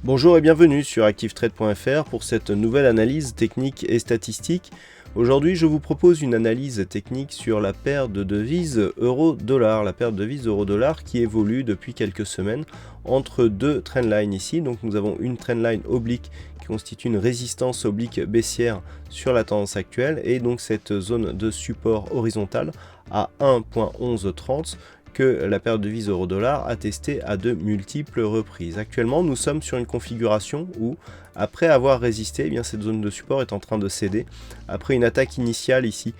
Bonjour et bienvenue sur ActiveTrade.fr pour cette nouvelle analyse technique et statistique. Aujourd'hui, je vous propose une analyse technique sur la paire de devises euro-dollar, la paire de devises euro-dollar qui évolue depuis quelques semaines entre deux trendlines ici. Donc nous avons une trendline oblique qui constitue une résistance oblique baissière sur la tendance actuelle et donc cette zone de support horizontale à 1.1130 que la paire de devises euro-dollar a testé à de multiples reprises. Actuellement, nous sommes sur une configuration où, après avoir résisté, eh bien, cette zone de support est en train de céder. Après une attaque initiale ici,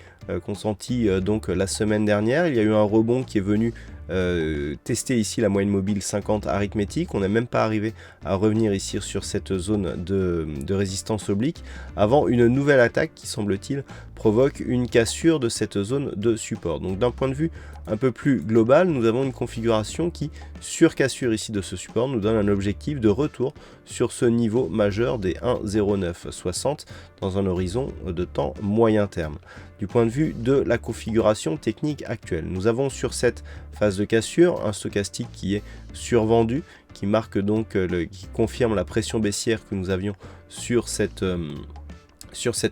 consentie donc la semaine dernière, il y a eu un rebond qui est venu tester ici la moyenne mobile 50 arithmétique. On n'est même pas arrivé à revenir ici sur cette zone de résistance oblique avant une nouvelle attaque qui, semble-t-il, provoque une cassure de cette zone de support. Donc d'un point de vue un peu plus global, nous avons une configuration qui, sur cassure ici de ce support, nous donne un objectif de retour sur ce niveau majeur des 1,0960 dans un horizon de temps moyen terme. Du point de vue de la configuration technique actuelle, nous avons sur cette phase de cassure un stochastique qui est survendu, qui marque donc, qui confirme la pression baissière que nous avions sur cette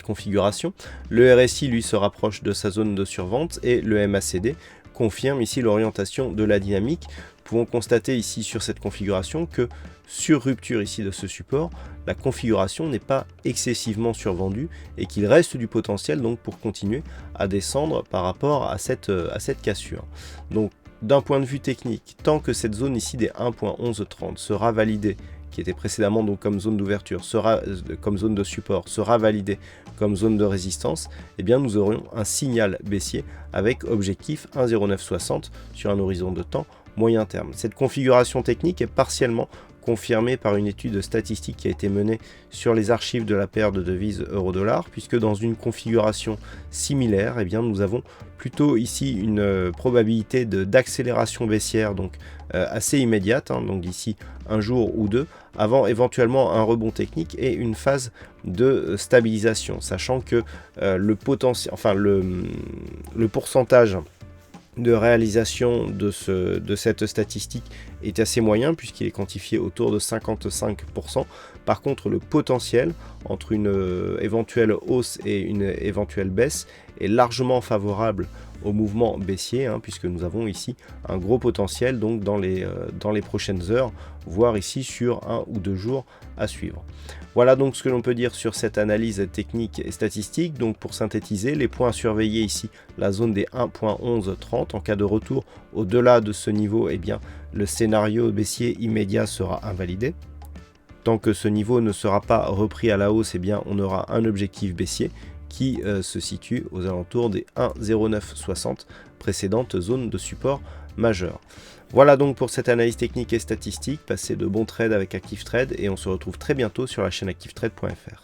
configuration. Le RSI lui se rapproche de sa zone de survente et le MACD confirme ici l'orientation de la dynamique. Nous pouvons constater ici sur cette configuration que sur rupture ici de ce support, la configuration n'est pas excessivement survendue et qu'il reste du potentiel donc pour continuer à descendre par rapport à cette cassure. Donc d'un point de vue technique, tant que cette zone ici des 1.1130 sera validée, qui était précédemment donc comme zone d'ouverture, comme zone de support, sera validée comme zone de résistance, eh bien nous aurions un signal baissier avec objectif 1,0960 sur un horizon de temps moyen terme. Cette configuration technique est partiellement confirmée par une étude statistique qui a été menée sur les archives de la paire de devises euro-dollar, puisque dans une configuration similaire, eh bien, nous avons plutôt ici une probabilité d'accélération baissière donc assez immédiate, donc d'ici un jour ou deux, avant éventuellement un rebond technique et une phase de stabilisation, sachant que le pourcentage de réalisation de cette statistique est assez moyen puisqu'il est quantifié autour de 55%. Par contre, le potentiel entre une éventuelle hausse et une éventuelle baisse est largement favorable au mouvement baissier, puisque nous avons ici un gros potentiel donc dans les prochaines heures, voire ici sur 1 ou 2 jours à suivre. Voilà donc ce que l'on peut dire sur cette analyse technique et statistique. Donc pour synthétiser, les points à surveiller ici, la zone des 1.1130. En cas de retour au-delà de ce niveau, eh bien, le scénario baissier immédiat sera invalidé. Tant que ce niveau ne sera pas repris à la hausse, eh bien, on aura un objectif baissier qui se situe aux alentours des 1,0960, précédente zone de support majeure. Voilà donc pour cette analyse technique et statistique. Passez de bons trades avec ActiveTrade et on se retrouve très bientôt sur la chaîne ActiveTrade.fr.